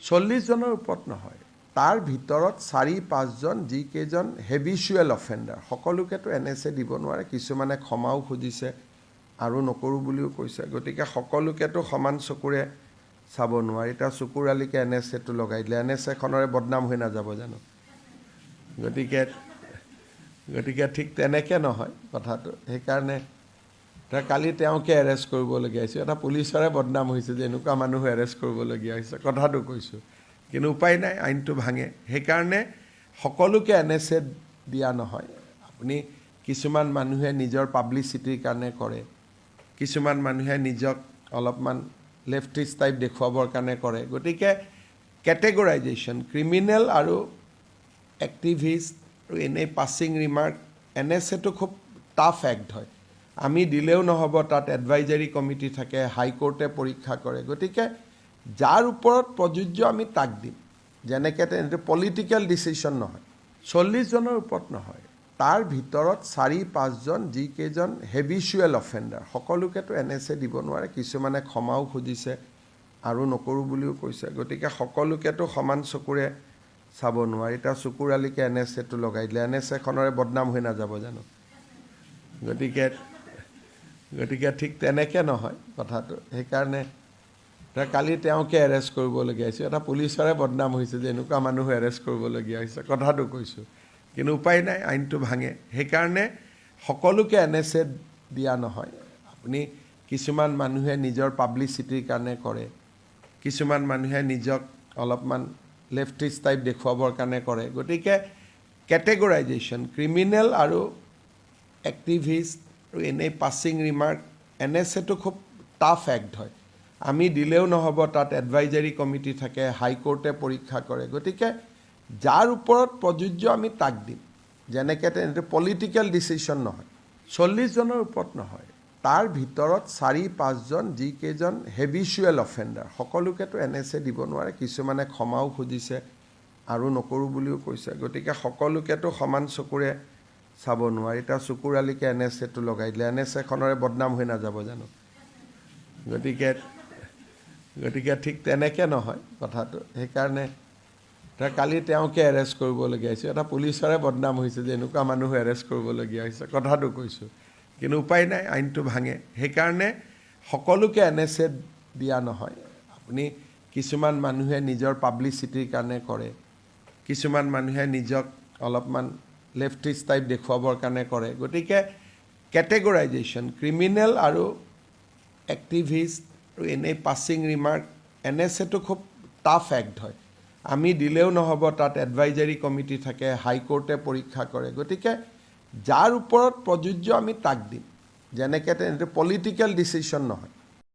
40 জনৰ ওপৰত নহয় তাৰ ভিতৰত 4-5 জন যিকেইজন হেবিচুৱেল অফেণ্ডাৰ সকলোকেতো NSA দিব নোৱাৰে কিছুমানে ক্ষমাও খুজিছে আৰু নকৰো বুলিও কৈছে গতিকে সকলোকেতো সমান চকুৰে চাব নোৱাৰি তা চকুৰ আলিকে NSA টো লগাই দিলে NSA খনৰে বদনাম হৈ নাযাব জানো গতিকে ঠিক তেনেকে নহয় কথাটো সেইকাৰণে কালি তেওঁকে এৰেষ্ট কৰিবলগীয়া হৈছে এটা পুলিচৰে বদনাম হৈছে যে এনেকুৱা মানুহ এৰেষ্ট কৰিবলগীয়া হৈছে কথাটো কৈছো কিন্তু উপায় নাই আইনটো ভাঙে সেইকাৰণে সকলোকে NSA দিয়া নহয় আপুনি কিছুমান মানুহে নিজৰ পাব্লিচিটিৰ কাৰণে কৰে কিছুমান মানুহে নিজক অলপমান লেফটিষ্ট টাইপ দেখুৱাবৰ কাৰণে কৰে গতিকে কেটেগৰাইজেশ্যন ক্ৰিমিনেল আৰু এক্টিভিষ্ট আৰু এনে পাছিং ৰিমাৰ্ক NSA টো খুব টাফ এক্ট হয় আমি দিলেও নহব তাত এডভাইজাৰি কমিটি থাকে হাইকোৰ্টে পৰীক্ষা কৰে গতিকে যাৰ ওপৰত প্ৰযোজ্য আমি তাক দিম যেনেকৈ পলিটিক্যাল ডিসিশন নহয় 40 জনৰ ওপৰত নহয় তাৰ ভিতৰত 4-5 জন যিকেইজন হেবিচুৱেল অফেণ্ডাৰ সকলোকেতো NSA দিব নোৱাৰে কিছুমানে ক্ষমাও খুজিছে আৰু নকৰো বুলিও কৈছে গতিকে সকলোকেতো সমান চকুৰে চাব নোৱাৰি তা চকুৰ আলিকে NSA টো লগাই দিলে NSA খনৰে বদনাম হৈ নাযাব জানো গতিকে ঠিক তেনেকে নহয় কথাটো সেইকাৰণে কালি তেওঁকে এৰেষ্ট কৰিবলগীয়া হৈছে এটা পুলিচৰে বদনাম হৈছে যে এনেকুৱা মানুহ এৰেষ্ট কৰিবলগীয়া হৈছে কথাটো কৈছো কিন্তু উপায় নাই আইনটো ভাঙে সেইকাৰণে সকলোকে NSA দিয়া নহয় আপুনি কিছুমান মানুহে নিজৰ পাব্লিচিটিৰ কাৰণে কৰে কিছুমান মানুহে নিজক অলপমান লেফটিষ্ট টাইপ দেখুৱাবৰ কাৰণে কৰে গতিকে কেটেগৰাইজেশ্যন ক্ৰিমিনেল আৰু এক্টিভিষ্ট আৰু এনে পাছিং ৰিমাৰ্ক NSA টো খুব টাফ এক্ট হয় আমি দিলেও নহব তাত এডভাইজাৰি কমিটি থাকে হাইকোৰ্টে পৰীক্ষা কৰে গতিকে যাৰ ওপৰত প্ৰযোজ্য আমি তাক দিম যেনেকৈ পলিটিক্যাল ডিসিশন নহয় 40 জনৰ ওপৰত নহয় তাৰ ভিতৰত 4-5 জন যিকেইজন হেবিচুৱেল অফেণ্ডাৰ সকলোকেতো NSA দিব নোৱাৰে কিছুমানে ক্ষমাও খুজিছে আৰু নকৰো বুলিও কৈছে গতিকে সকলোকেতো সমান চকুৰে চাব নোৱাৰি তা চকুৰ আলিকে NSA টো লগাই দিলে NSA খনৰে বদনাম হৈ নাযাব জানো গতিকে ঠিক তেনেকে নহয় কথাটো সেইকাৰণে কালি তেওঁকে এৰেষ্ট কৰিবলগীয়া হৈছে এটা পুলিচৰে বদনাম হৈছে যে এনেকুৱা মানুহ এৰেষ্ট কৰিবলগীয়া হৈছে কথাটো কৈছো কিন্তু উপায় নাই আইনটো ভাঙে সেইকাৰণে সকলোকে NSA দিয়া নহয় আপুনি কিছুমান মানুহে নিজৰ পাব্লিচিটিৰ কাৰণে কৰে কিছুমান মানুহে নিজক অলপমান লেফটিষ্ট টাইপ দেখুৱাবৰ কাৰণে কৰে গতিকে কেটেগৰাইজেশ্যন ক্ৰিমিনেল আৰু এক্টিভিষ্ট আৰু এনে পাছিং ৰিমাৰ্ক NSA টো খুব টাফ এক্ট হয় আমি দিলেও নহব তাত এডভাইজাৰি কমিটি থাকে হাইকোৰ্টে পৰীক্ষা কৰে গতিকে যাৰ ওপৰত প্ৰযোজ্য আমি তাক দিম যেনেকৈ পলিটিক্যাল ডিসিশন নহয়